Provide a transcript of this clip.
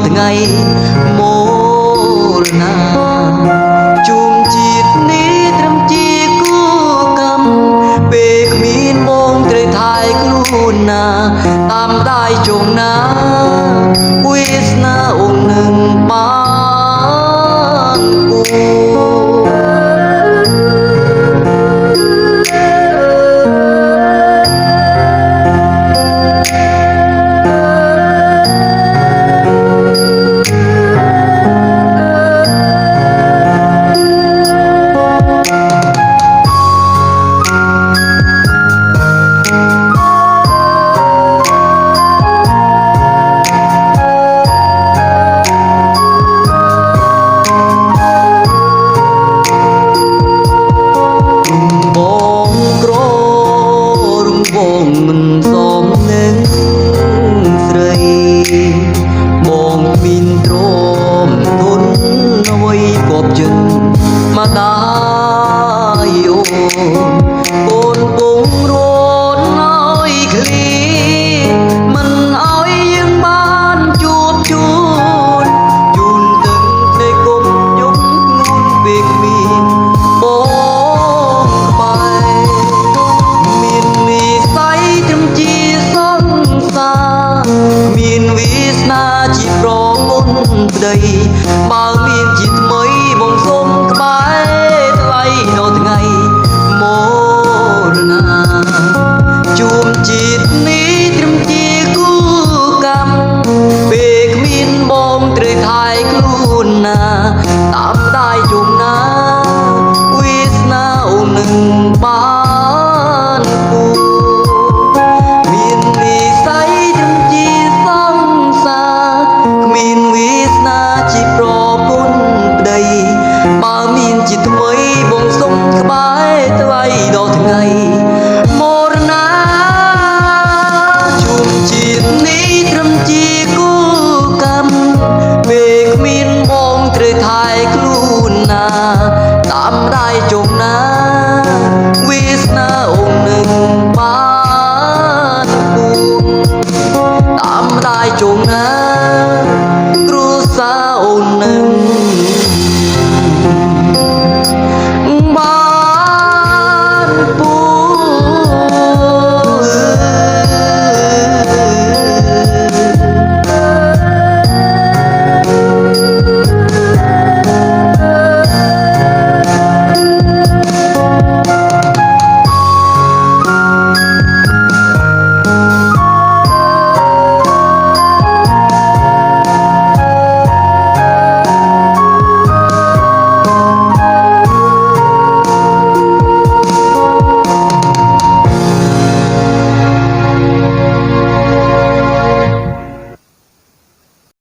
ថ្ងៃមរណាជួមជាតិនេះត្រឹមជាគូកម្មពេលគ្មានបងត្រូវថែខ្លួនណាតាមដៃជងណាវាសនាអូននឹងបានគូមិនសមនឹងស្រីបងមានទ្រាំធន់អ្វីគប់ជិនមកដែរអូនពងរត់ឲ្យឃ្លីមិនឲ្យយើងបានជួបជូនជូនទាំងភ្នែកគុំយំងូនពេលគ្មានបងក្បែរមាននិស័យជាសង្សារមានវាសនាជាប្រពន្ធប្តីបើមានជាថ្មីបងសុំក្បែរថ្លៃដល់ថ្ងៃមរណាជួមជាតិនេះត្រឹមជាគូកម្មពេលគ្មានបងត្រូវថែខ្លួនណាតាមដៃជុំណាវាសនាអូននឹងបានគូបើមានជាថ្មីបងសុំក្បែរថ្លៃដល់ថ្ងៃមរណាជួមជាតិនេះត្រឹមជាគូកម្មពេលគ្មានបងត្រូវថែខ្លួនណាតាមដៃជុំណាវាសនាអូននឹងបានគូតាមដៃជុំណាគ្រួសារអូននឹង